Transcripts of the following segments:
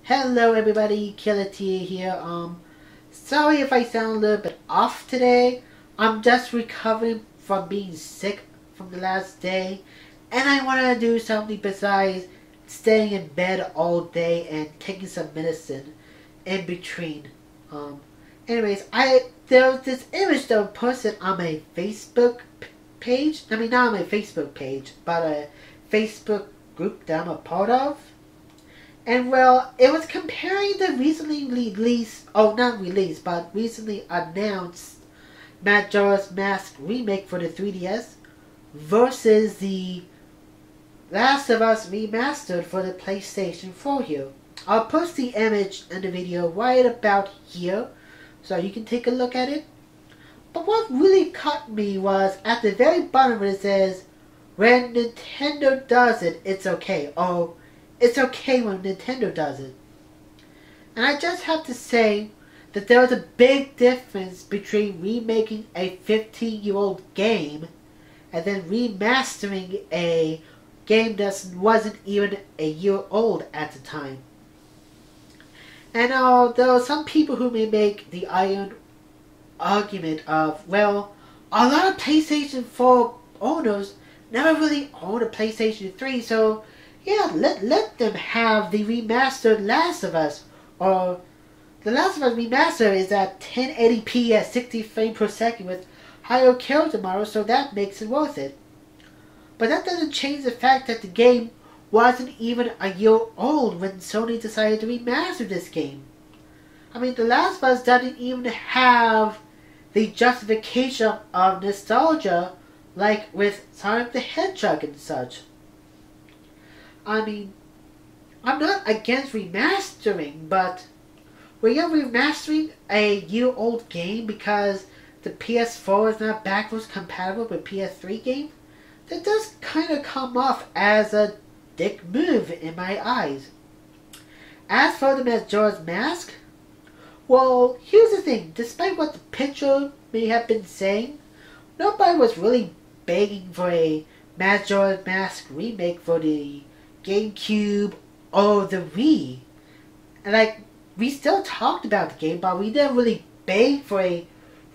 Hello everybody, Killer T here. Sorry if I sound a little bit off today. I'm just recovering from being sick from the last day, and I want to do something besides staying in bed all day and taking some medicine in between. Anyways, there was this image that was posted on my Facebook page. I mean, not on my Facebook page, but a Facebook group that I'm a part of. And well, it was comparing the recently recently announced Majora's Mask remake for the 3DS versus the Last of Us remastered for the PlayStation 4 here. I'll post the image in the video right about here so you can take a look at it. But what really caught me was at the very bottom where it says, when Nintendo does it, it's okay. Oh, it's okay when Nintendo does it. And I just have to say that there was a big difference between remaking a 15-year-old game and then remastering a game that wasn't even a year old at the time. And there are some people who may make the iron argument of, well, a lot of PlayStation 4 owners never really owned a PlayStation 3, so yeah, let them have the remastered Last of Us. Or the Last of Us remaster is at 1080p at 60 frames per second with higher character models, so that makes it worth it. But that doesn't change the fact that the game wasn't even a year old when Sony decided to remaster this game. I mean, The Last of Us doesn't even have the justification of nostalgia like with Sonic the Hedgehog and such. I mean, I'm not against remastering, but when you're remastering a year-old game because the PS4 is not backwards compatible with PS3 games, that does kind of come off as a dick move in my eyes. As for the Majora's Mask, well, here's the thing. Despite what the picture may have been saying, nobody was really begging for a Majora's Mask remake for the GameCube or the Wii. And like, we still talked about the game, but we didn't really beg for a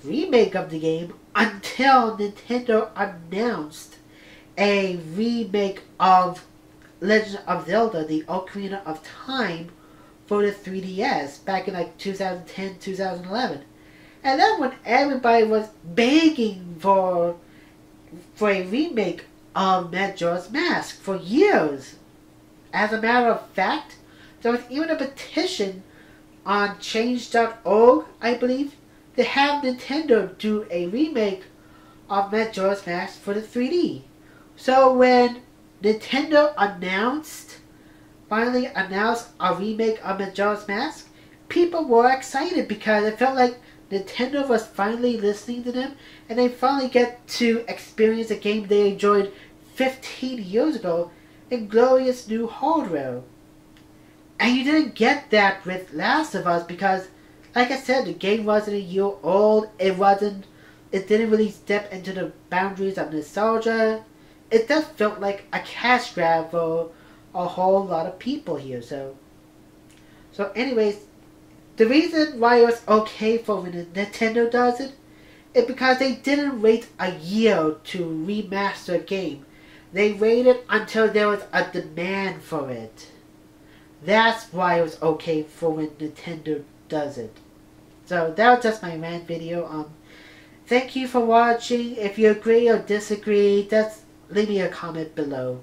remake of the game until Nintendo announced a remake of Legend of Zelda, the Ocarina of Time for the 3DS back in like 2010, 2011. And then when everybody was begging for a remake of Majora's Mask for years. As a matter of fact, there was even a petition on change.org, I believe, to have Nintendo do a remake of Majora's Mask for the 3D. So when Nintendo finally announced a remake of Majora's Mask, people were excited because it felt like Nintendo was finally listening to them and they finally get to experience a game they enjoyed 15 years ago in glorious new hardware. And you didn't get that with Last of Us because, like I said, the game wasn't a year old. It didn't really step into the boundaries of nostalgia. It just felt like a cash grab for a whole lot of people here. So anyways, the reason why it was okay for when Nintendo does it is because they didn't wait a year to remaster a game. They waited until there was a demand for it. That's why it was okay for when Nintendo does it. So that was just my rant video. Thank you for watching. If you agree or disagree, just leave me a comment below.